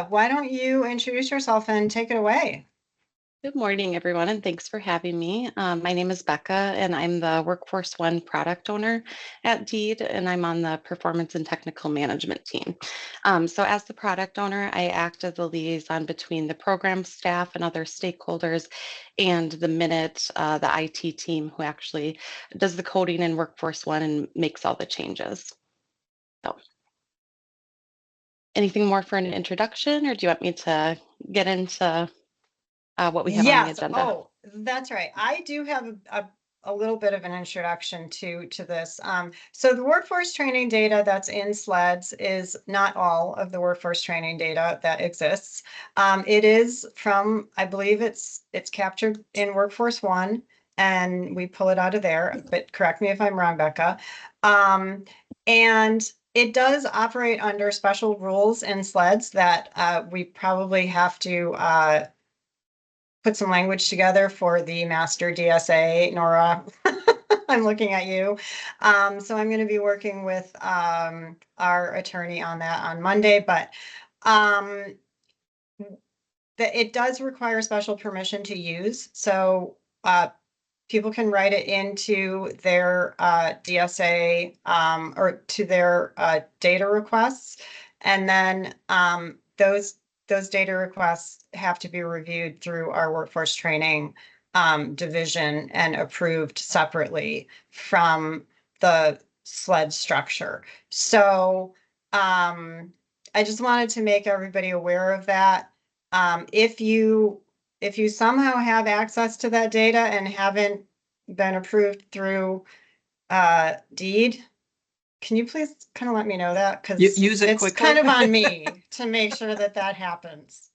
why don't you introduce yourself and take it away? Good morning, everyone, and thanks for having me. My name is Becca, and I'm the Workforce One product owner at Deed, and I'm on the performance and technical management team. So, as the product owner, I act as the liaison between the program staff and other stakeholders, and the IT team who actually does the coding in Workforce One and makes all the changes. So, anything more for an introduction, or do you want me to get into what we have on the Yes. agenda? Oh, that's right. I do have a little bit of an introduction to this. So the workforce training data that's in SLEDS is not all of the workforce training data that exists. It is from, I believe it's captured in Workforce One, and we pull it out of there. But correct me if I'm wrong, Becca. And it does operate under special rules in SLEDS that we probably have to put some language together for the master DSA. Nora, I'm looking at you. So I'm going to be working with our attorney on that on Monday, but it does require special permission to use. So people can write it into their DSA or to their data requests. And then those data requests have to be reviewed through our workforce training division and approved separately from the SLED structure. So I just wanted to make everybody aware of that. If you somehow have access to that data and haven't been approved through Deed, can you please kind of let me know that? Because Use it it's quickly. kind of on me to make sure that that happens.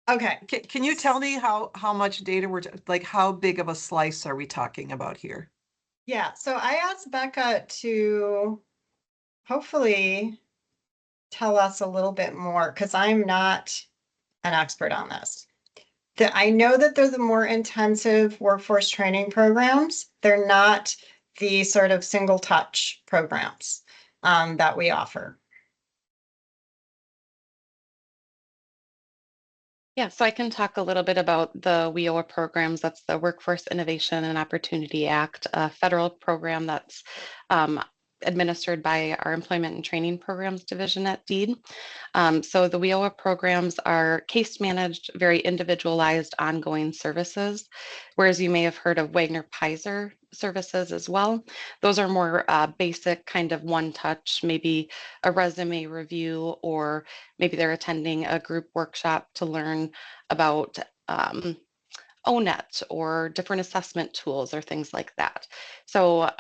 Okay. Can you tell me how much data like how big of a slice are we talking about here? Yeah, so I asked Becca to hopefully tell us a little bit more because I'm not an expert on this. I know that they're the more intensive workforce training programs. They're not the sort of single touch programs that we offer. Yeah, so I can talk a little bit about the WIOA programs. That's the Workforce Innovation and Opportunity Act, a federal program that's administered by our Employment and Training Programs Division at Deed. So the WIOA programs are case managed, very individualized, ongoing services, whereas you may have heard of Wagner-Pizer services as well. Those are more basic, kind of one touch, maybe a resume review, or maybe they're attending a group workshop to learn about ONET or different assessment tools or things like that. So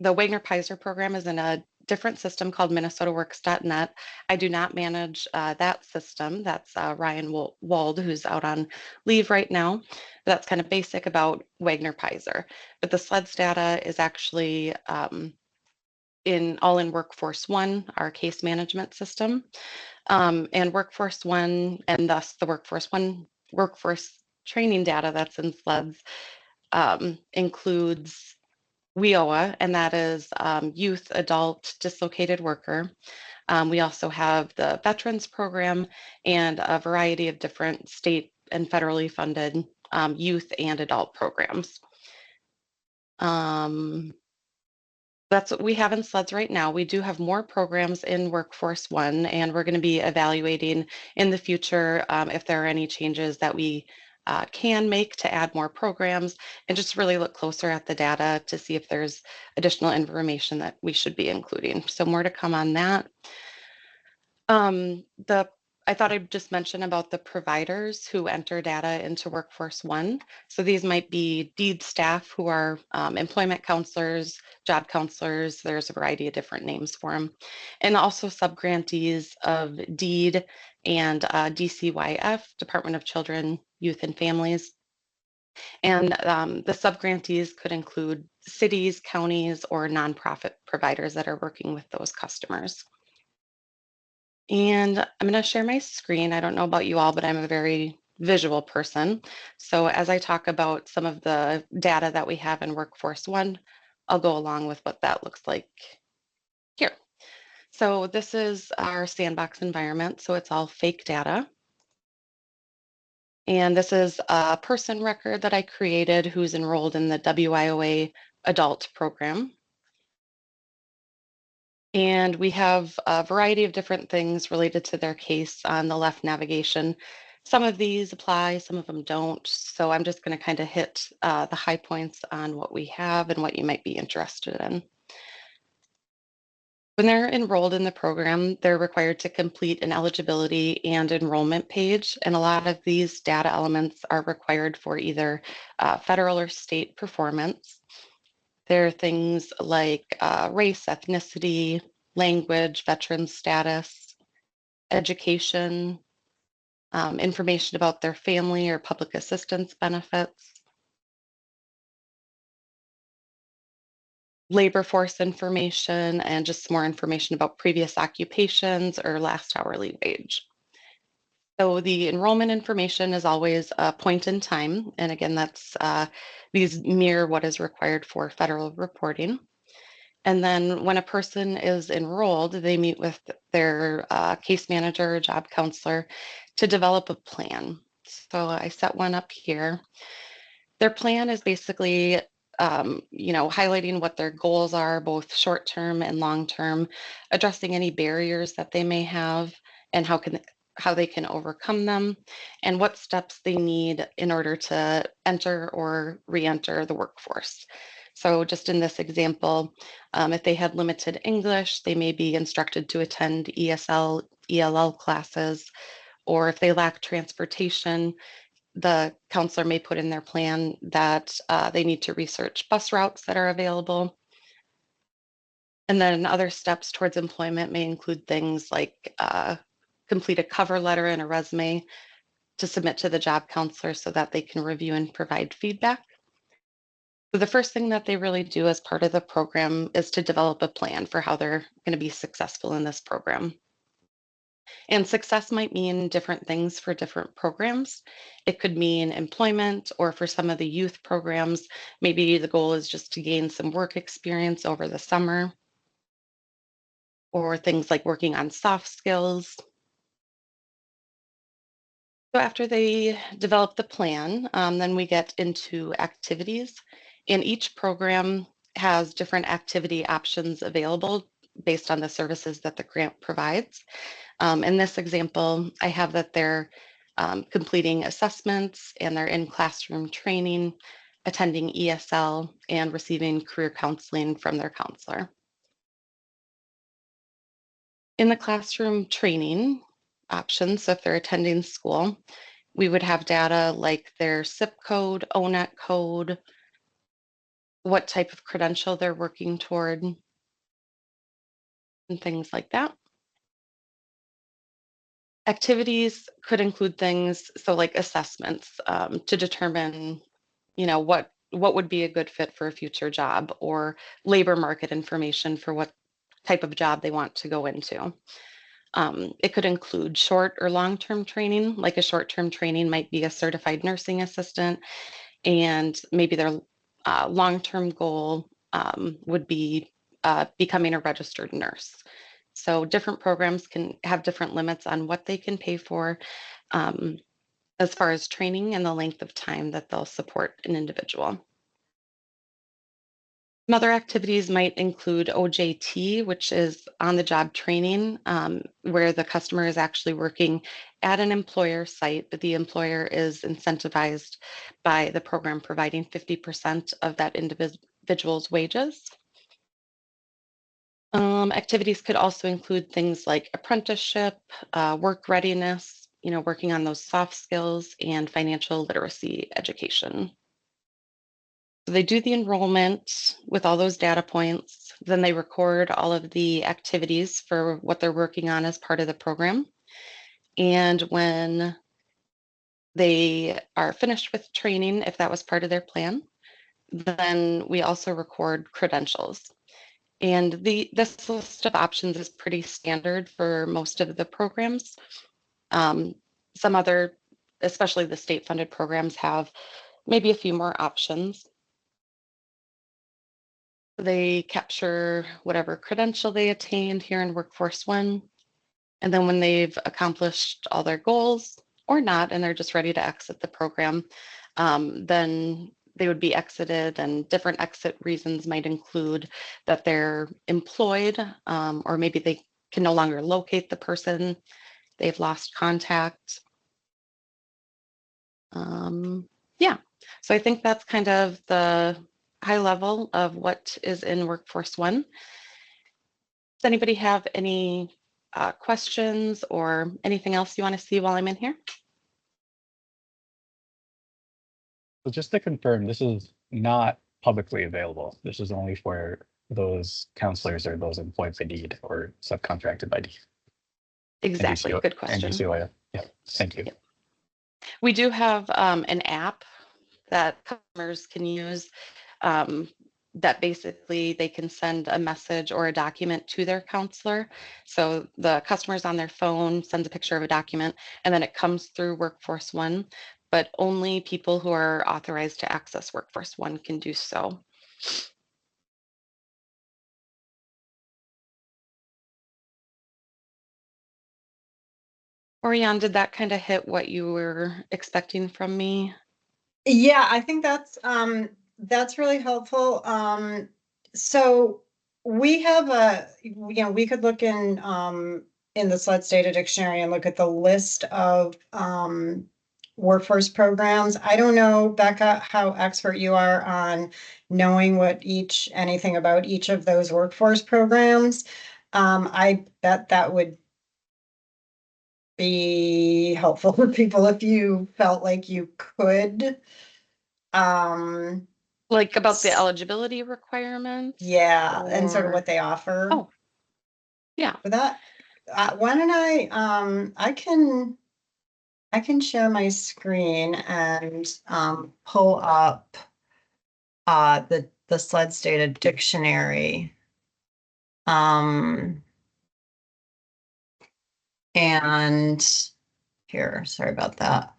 the Wagner-Pizer program is in a different system called MinnesotaWorks.net. I do not manage that system. That's Ryan Wald, who's out on leave right now. That's kind of basic about Wagner-Pizer. But the SLEDS data is actually in Workforce One, our case management system. And Workforce One, and thus the Workforce One workforce training data that's in SLEDS includes WIOA, and that is youth, adult, dislocated worker. We also have the Veterans Program and a variety of different state and federally funded youth and adult programs. That's what we have in SLEDS right now. We do have more programs in Workforce One, and we're going to be evaluating in the future if there are any changes that we can make to add more programs and just really look closer at the data to see if there's additional information that we should be including. So more to come on that. I thought I'd just mention about the providers who enter data into Workforce One. So these might be Deed staff who are employment counselors, job counselors. There's a variety of different names for them. And also subgrantees of Deed and DCYF, Department of Children, Youth and Families. And the subgrantees could include cities, counties, or nonprofit providers that are working with those customers. And I'm going to share my screen. I don't know about you all, but I'm a very visual person. So as I talk about some of the data that we have in Workforce One, I'll go along with what that looks like here. So this is our sandbox environment. So it's all fake data. And this is a person record that I created who's enrolled in the WIOA adult program. And we have a variety of different things related to their case on the left navigation. Some of these apply, some of them don't. So I'm just going to kind of hit the high points on what we have and what you might be interested in. When they're enrolled in the program, they're required to complete an eligibility and enrollment page. And a lot of these data elements are required for either federal or state performance. There are things like race, ethnicity, language, veteran status, education, information about their family or public assistance benefits, labor force information, and just more information about previous occupations or last hourly wage. So the enrollment information is always a point in time. And again, these mirror what is required for federal reporting. And then when a person is enrolled, they meet with their case manager or job counselor to develop a plan. So I set one up here. Their plan is basically, highlighting what their goals are, both short-term and long-term, addressing any barriers that they may have, and how they can overcome them, and what steps they need in order to enter or re-enter the workforce. So just in this example, if they had limited English, they may be instructed to attend ESL, ELL classes, or if they lack transportation, the counselor may put in their plan that they need to research bus routes that are available. And then other steps towards employment may include things like complete a cover letter and a resume to submit to the job counselor so that they can review and provide feedback. So the first thing that they really do as part of the program is to develop a plan for how they're going to be successful in this program. And success might mean different things for different programs. It could mean employment, or for some of the youth programs, maybe the goal is just to gain some work experience over the summer, or things like working on soft skills. So after they develop the plan, then we get into activities. And each program has different activity options available based on the services that the grant provides. In this example, I have that they're completing assessments and they're in classroom training, attending ESL, and receiving career counseling from their counselor. In the classroom training options, so if they're attending school, we would have data like their SIP code, ONET code, what type of credential they're working toward, and things like that. Activities could include things, so like assessments to determine, what would be a good fit for a future job, or labor market information for what type of job they want to go into. It could include short or long-term training, like a short-term training might be a certified nursing assistant, and maybe their long-term goal would be becoming a registered nurse. So different programs can have different limits on what they can pay for as far as training and the length of time that they'll support an individual. Some other activities might include OJT, which is on-the-job training, where the customer is actually working at an employer site, but the employer is incentivized by the program providing 50% of that individual's wages. Activities could also include things like apprenticeship, work readiness, working on those soft skills, and financial literacy education. So they do the enrollment with all those data points, then they record all of the activities for what they're working on as part of the program. And when they are finished with training, if that was part of their plan, then we also record credentials. And this list of options is pretty standard for most of the programs. Some other, especially the state-funded programs, have maybe a few more options. They capture whatever credential they attained here in Workforce One. And then when they've accomplished all their goals or not, and they're just ready to exit the program, then they would be exited, and different exit reasons might include that they're employed, or maybe they can no longer locate the person, they've lost contact. Yeah, so I think that's kind of the high level of what is in Workforce One. Does anybody have any questions or anything else you want to see while I'm in here? So just to confirm, this is not publicly available. This is only for those counselors or those employed by deed or subcontracted by deed. Exactly, NDCO good question. NDCOIF. Yeah, thank you. Yep. We do have an app that customers can use, that basically they can send a message or a document to their counselor. So the customer's on their phone, sends a picture of a document, and then it comes through Workforce One, but only people who are authorized to access Workforce One can do so. Orion, did that kind of hit what you were expecting from me? Yeah, I think that's really helpful. So we have we could look in the SLEDS data dictionary and look at the list of workforce programs. I don't know, Becca, how expert you are on knowing anything about each of those workforce programs. I bet that would be helpful for people if you felt like you could. Like about the eligibility requirements? Yeah, and sort of Or what they offer oh, yeah. for that. Why don't I can share my screen and pull up the SLEDS data dictionary. And here, sorry about that.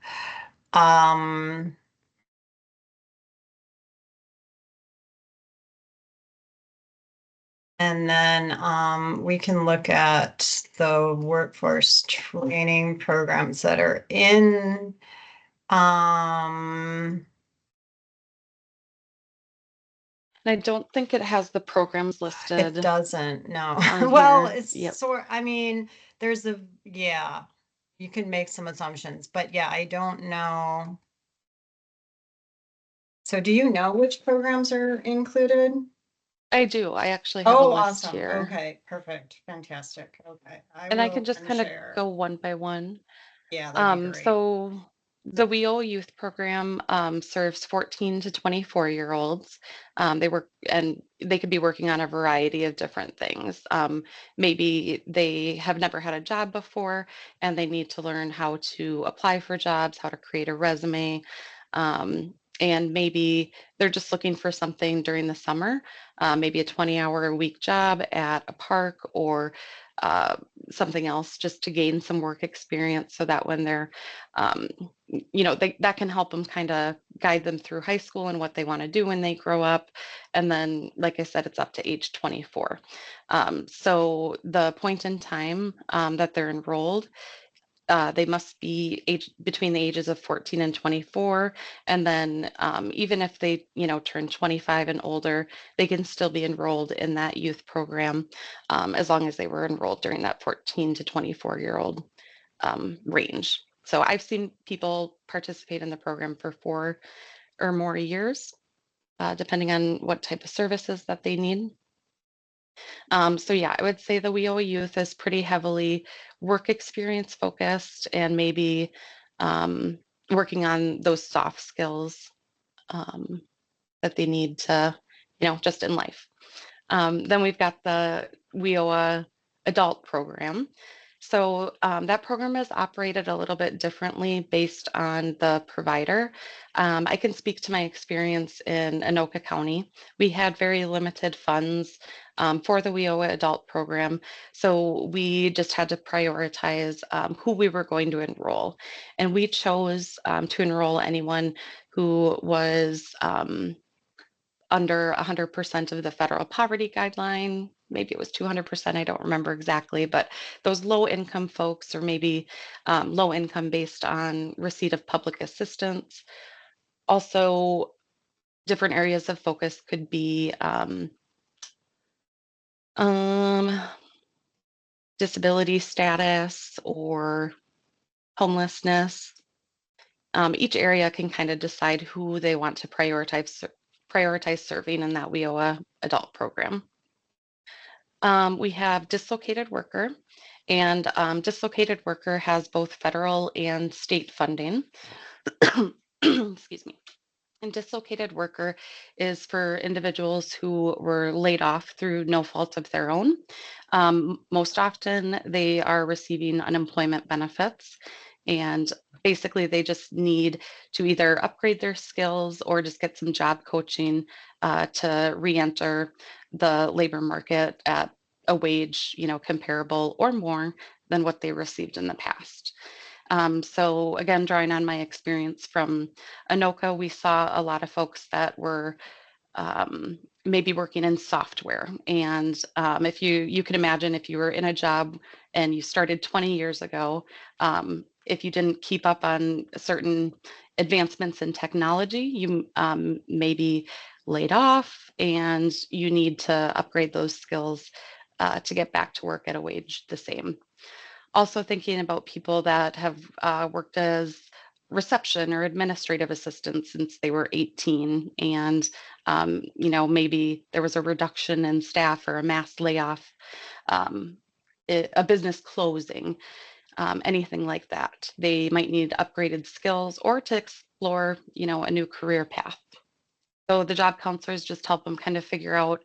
And then we can look at the workforce training programs that are in. And I don't think it has the programs It listed. doesn't, no. On Well, here. it's Yep. I mean, yeah, you can make some assumptions, but yeah, I don't know. So do you know which programs are included? I do. I actually have a Oh, list awesome. here. Okay, perfect. Fantastic. Okay, I And I will can just then kind of share. go one by one. Yeah, that'd be great. So the WEO Youth Program serves 14 to 24-year-olds. They work, and they could be working on a variety of different things. Maybe they have never had a job before and they need to learn how to apply for jobs, how to create a resume. And maybe they're just looking for something during the summer, maybe a 20-hour-a-week job at a park or something else, just to gain some work experience so that when they're um, that can help them kind of guide them through high school and what they want to do when they grow up. And then, like I said, it's up to age 24. So the point in time that they're enrolled, they must be between the ages of 14 and 24. And then even if they, turn 25 and older, they can still be enrolled in that youth program as long as they were enrolled during that 14 to 24-year-old range. So I've seen people participate in the program for 4 or more years, depending on what type of services that they need. So yeah, I would say the WEO Youth is pretty heavily work experience focused and maybe um, working on those soft skills um, that they need to, just in life. Then we've got the WEOA adult program. So that program is operated a little bit differently based on the provider. I can speak to my experience in Anoka County. We had very limited funds for the WEOA adult program. So we just had to prioritize who we were going to enroll. And we chose to enroll anyone who was under 100% of the federal poverty guideline. Maybe it was 200%, I don't remember exactly, but those low income folks, or maybe low income based on receipt of public assistance. Also, different areas of focus could be disability status or homelessness. Each area can kind of decide who they want to prioritize serving in that WIOA adult program. We have dislocated worker, and dislocated worker has both federal and state funding. Excuse me. And dislocated worker is for individuals who were laid off through no fault of their own. Most often, they are receiving unemployment benefits, and basically they just need to either upgrade their skills or just get some job coaching to re-enter the labor market at a wage, comparable or more than what they received in the past. So again, drawing on my experience from Anoka, we saw a lot of folks that were maybe working in software. And if you can imagine, if you were in a job and you started 20 years ago, if you didn't keep up on certain advancements in technology, you may be laid off, and you need to upgrade those skills to get back to work at a wage the same. Also thinking about people that have worked as reception or administrative assistants since they were 18, and maybe there was a reduction in staff or a mass layoff, a business closing, anything like that. They might need upgraded skills or to explore, a new career path. So the job counselors just help them kind of figure out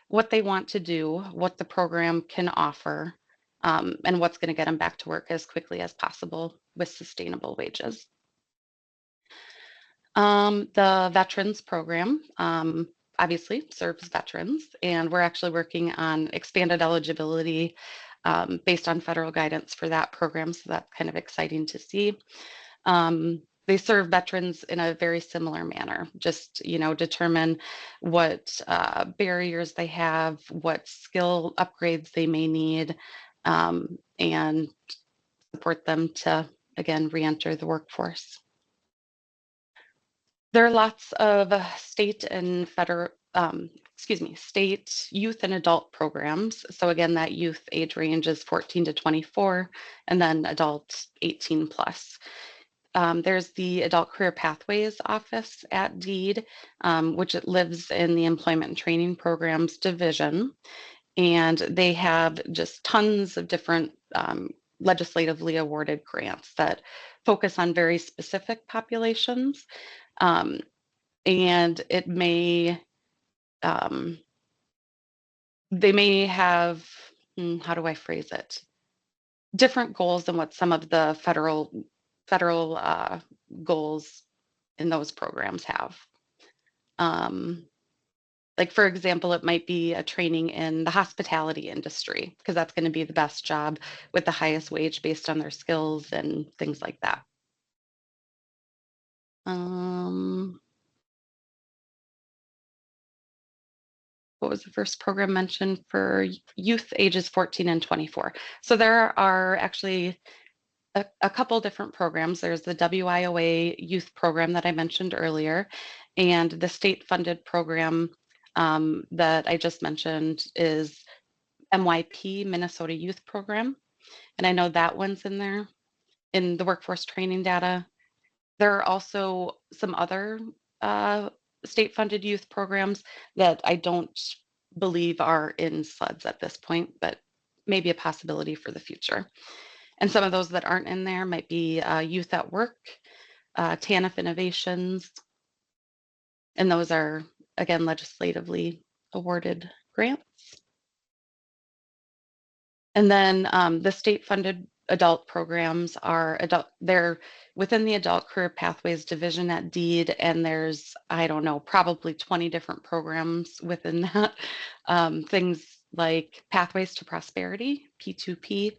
what they want to do, what the program can offer, and what's going to get them back to work as quickly as possible with sustainable wages. The veterans program obviously serves veterans, and we're actually working on expanded eligibility based on federal guidance for that program. So that's kind of exciting to see. They serve veterans in a very similar manner, just, determine what barriers they have, what skill upgrades they may need, and support them to, again, re-enter the workforce. There are lots of state and federal, state youth and adult programs. So again, that youth age range is 14 to 24, and then adult 18 plus. There's the Adult Career Pathways Office at DEED, which it lives in the Employment and Training Programs Division. And they have just tons of different legislatively awarded grants that focus on very specific populations. And it may, they may have, how do I phrase it? Different goals than what some of the federal goals in those programs have. Like, for example, it might be a training in the hospitality industry, because that's going to be the best job with the highest wage based on their skills and things like that. What was the first program mentioned for youth ages 14 and 24? So there are actually a couple different programs. There's the WIOA youth program that I mentioned earlier, and the state funded program that I just mentioned is MYP, Minnesota Youth Program. And I know that one's in there in the workforce training data. There are also some other state funded youth programs that I don't believe are in SLEDS at this point, but maybe a possibility for the future. And some of those that aren't in there might be Youth at Work, TANF Innovations, and those are, again, legislatively awarded grants. And then the state-funded adult programs are they're within the Adult Career Pathways Division at DEED, and there's, I don't know, probably 20 different programs within that. Things like Pathways to Prosperity, P2P.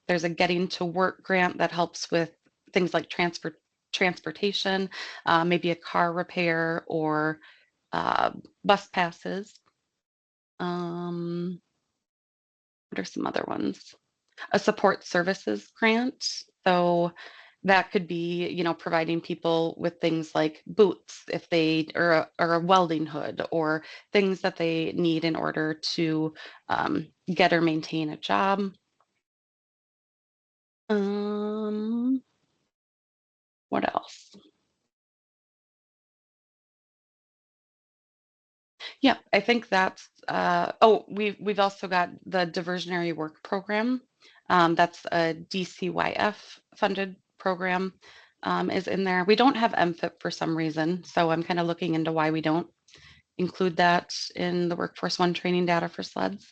There's a Getting to Work grant that helps with things like transportation, maybe a car repair or bus passes. What are some other ones? A support services grant. So that could be, you know, providing people with things like boots if they or a welding hood or things that they need in order to get or maintain a job. What else? Yeah, I think that's oh, we've also got the diversionary work program. That's a DCYF funded program is in there. We don't have MFIP for some reason, so I'm kind of looking into why we don't include that in the Workforce One training data for SLEDS.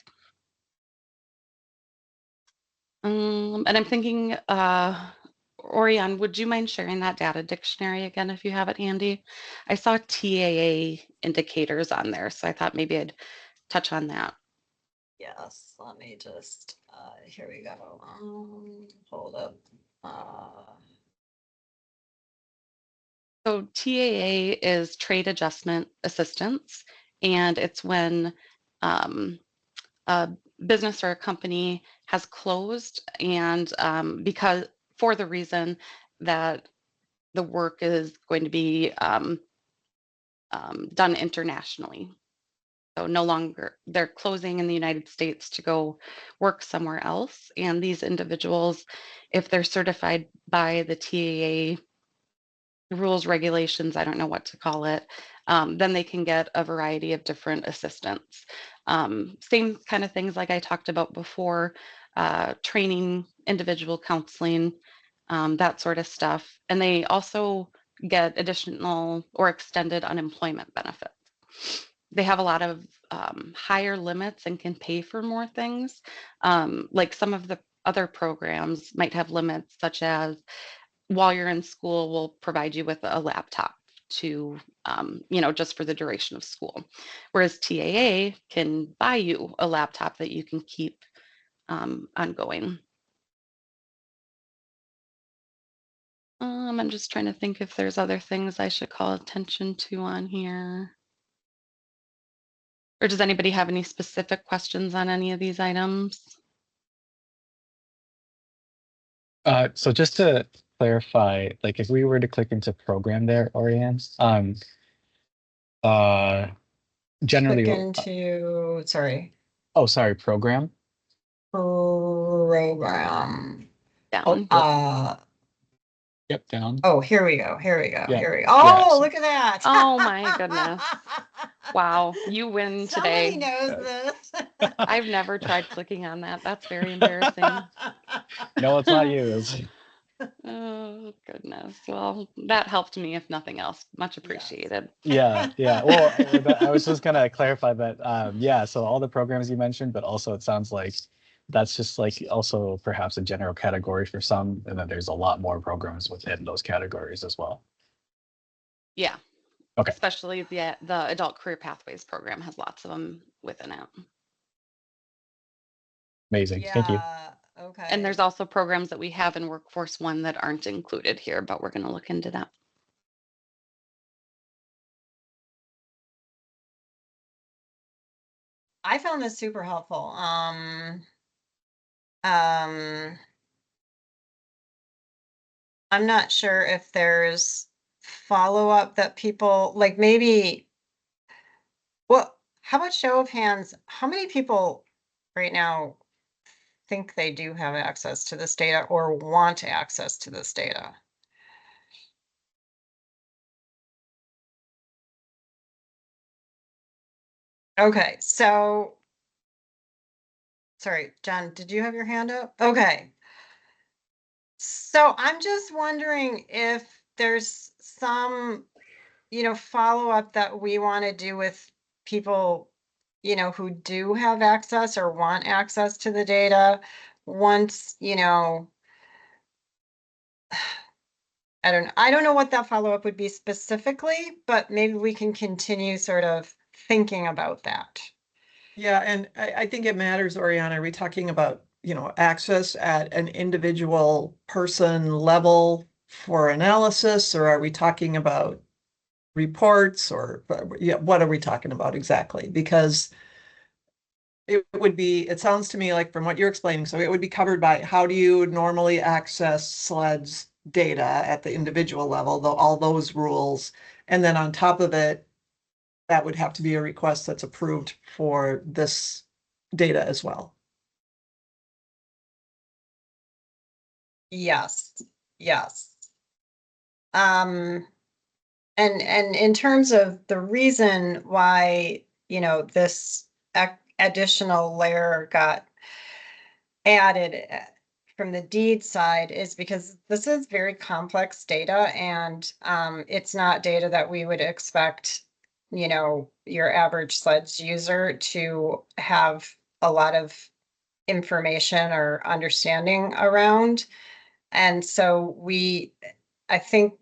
And I'm thinking, Orion, would you mind sharing that data dictionary again if you have it handy? I saw TAA indicators on there, so I thought maybe I'd touch on that. Yes, let me just, here we go. Hold up. So TAA is trade adjustment assistance, and it's when a business or a company has closed and because for the reason that the work is going to be done internationally. So no longer they're closing in the United States to go work somewhere else. And these individuals, if they're certified by the TAA rules, regulations, I don't know what to call it, then they can get a variety of different assistance. Same kind of things like I talked about before, training, individual counseling, that sort of stuff. And they also get additional or extended unemployment benefits. They have a lot of higher limits and can pay for more things. Like some of the other programs might have limits such as while you're in school, we'll provide you with a laptop to, you know, just for the duration of school. Whereas TAA can buy you a laptop that you can keep ongoing. I'm just trying to think if there's other things I should call attention to on here. Or does anybody have any specific questions on any of these items? So just to clarify, like if we were to click into program there, Oriane, generally, Click into, sorry, oh, sorry, program. program. Down. Yep, down. Oh, here we go. Here we go. Yeah. Here we go. Yeah, Oh, so- look at that. Oh my goodness. Wow, you win Somebody today. knows this. I've never tried clicking on that. That's very embarrassing. No, it's not you. It's- Oh, goodness. Well, that helped me, if nothing else. Much appreciated. Yeah, yeah. Well, I was just gonna clarify that. Yeah, so all the programs you mentioned, but also it sounds like that's just like also perhaps a general category for some, and then there's a lot more programs within those categories as well. Yeah. Okay. Especially the Adult Career Pathways program has lots of them within it. Amazing. Thank you. Yeah, okay. And there's also programs that we have in Workforce One that aren't included here, but we're going to look into that. I found this super helpful. I'm not sure if there's follow-up that people like maybe. Well, how about show of hands? How many people right now think they do have access to this data or want access to this data? Okay, so sorry, John, did you have your hand up? Okay. So I'm just wondering if there's some, follow-up that we want to do with people, who do have access or want access to the data once, I don't know what that follow-up would be specifically, but maybe we can continue sort of thinking about that. Yeah, and I think it matters, Oriana. Are we talking about, access at an individual person level for analysis, or are we talking about reports or yeah, what are we talking about exactly? Because it would be, it sounds to me like from what you're explaining, so it would be covered by how do you normally access SLEDS data at the individual level, though all those rules. And then on top of it, that would have to be a request that's approved for this data as well. Yes, yes. And in terms of the reason why, this additional layer got added from the deed side is because this is very complex data and it's not data that we would expect, your average SLEDS user to have a lot of information or understanding around. And so I think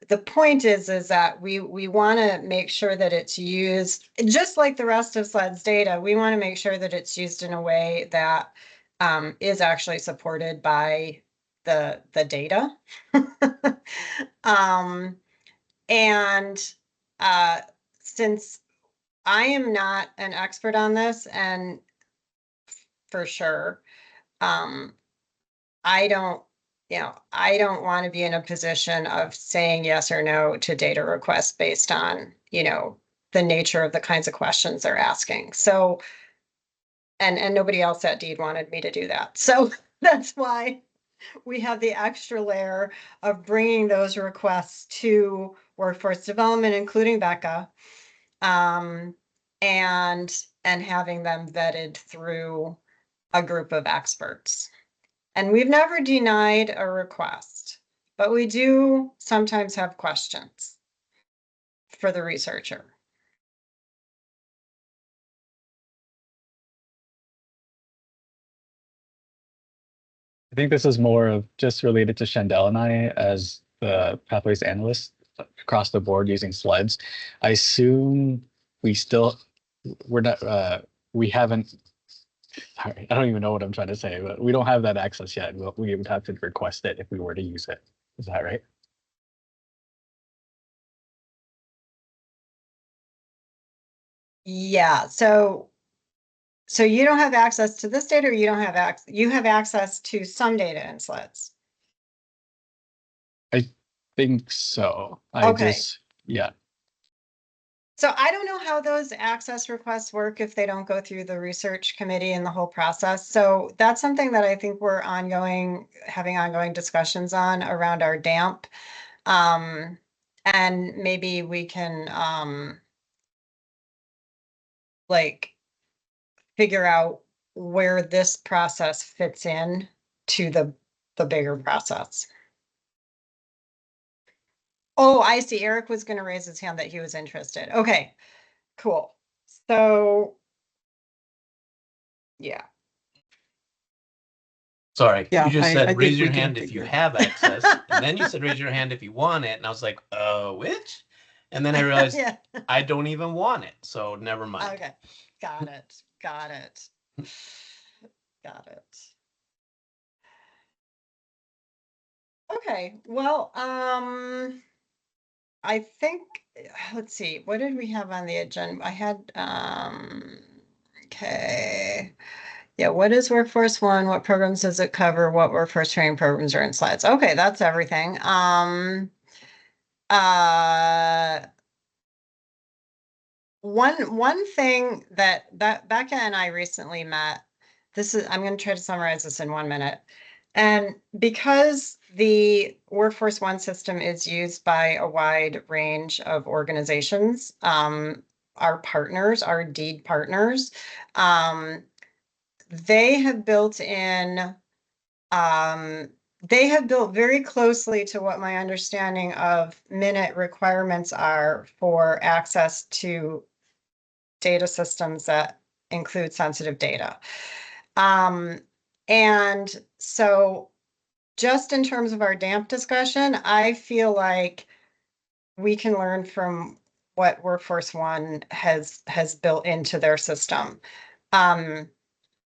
the point is that we want to make sure that it's used, just like the rest of SLEDS data, we want to make sure that it's used in a way that is actually supported by the data. And since I am not an expert on this, and for sure, I don't want to be in a position of saying yes or no to data requests based on, the nature of the kinds of questions they're asking. So, and nobody else at Deed wanted me to do that. So that's why we have the extra layer of bringing those requests to workforce development, including Becca, and having them vetted through a group of experts. And we've never denied a request, but we do sometimes have questions for the researcher. I think this is more of just related to Shandell and I as the pathways analysts across the board using SLEDS. I assume we're not, we haven't, sorry, I don't even know what I'm trying to say, but we don't have that access yet. We would have to request it if we were to use it. Is that right? Yeah, so you don't have access to this data, or you don't have you have access to some data in SLEDS. I think so. Okay. Yeah. So I don't know how those access requests work if they don't go through the research committee and the whole process. So that's something that I think we're having ongoing discussions on around our DAMP. And maybe we can like figure out where this process fits in to the bigger process. Oh, I see. Eric was going to raise his hand that he was interested. Okay, cool. So, yeah. Sorry, Yeah, you just I said think raise your we can hand if you figure. have access, and then you said raise your hand if you want it, and I was like, which? And then I realized Yeah. I don't even want it, so never mind. Okay. Got it. Got it. Got it. Okay. Well, I think, let's see, what did we have on the agenda? I had, okay. Yeah, what is Workforce One? What programs does it cover? What workforce training programs are in SLEDS? Okay, that's everything. One thing that Becca and I recently met, I'm going to try to summarize this in 1 minute. And because the Workforce One system is used by a wide range of organizations, our partners, our Deed partners, they have built very closely to what my understanding of minute requirements are for access to data systems that include sensitive data. And so just in terms of our DAMP discussion, I feel like we can learn from what Workforce One has built into their system.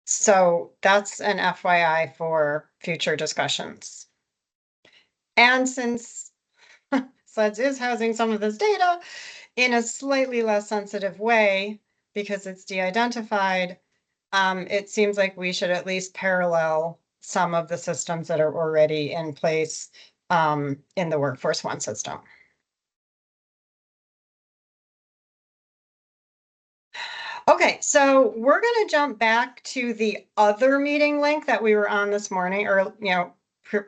So that's an FYI for future discussions. And since SLEDS is housing some of this data in a slightly less sensitive way because it's de-identified. It seems like we should at least parallel some of the systems that are already in place in the Workforce One system. Okay, so we're going to jump back to the other meeting link that we were on this morning, or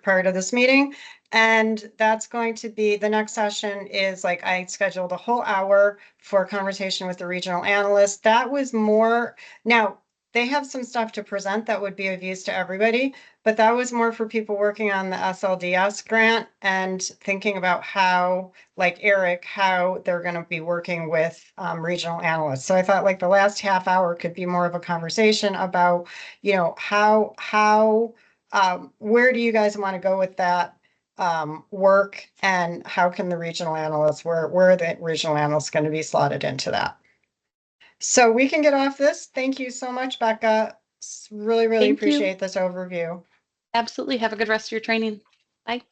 prior to this meeting. And that's going to be, the next session is like, I scheduled a whole hour for a conversation with the regional analyst. That was more, now they have some stuff to present that would be of use to everybody, but that was more for people working on the SLDS grant and thinking about how, like Eric, how they're going to be working with regional analysts. So I thought like the last half hour could be more of a conversation about, where do you guys want to go with that work, and how can the regional analysts, where are the regional analysts going to be slotted into that? So we can get off this. Thank you so much, Becca. Really Thank you. appreciate this overview. Absolutely. Have a good rest of your training. Bye.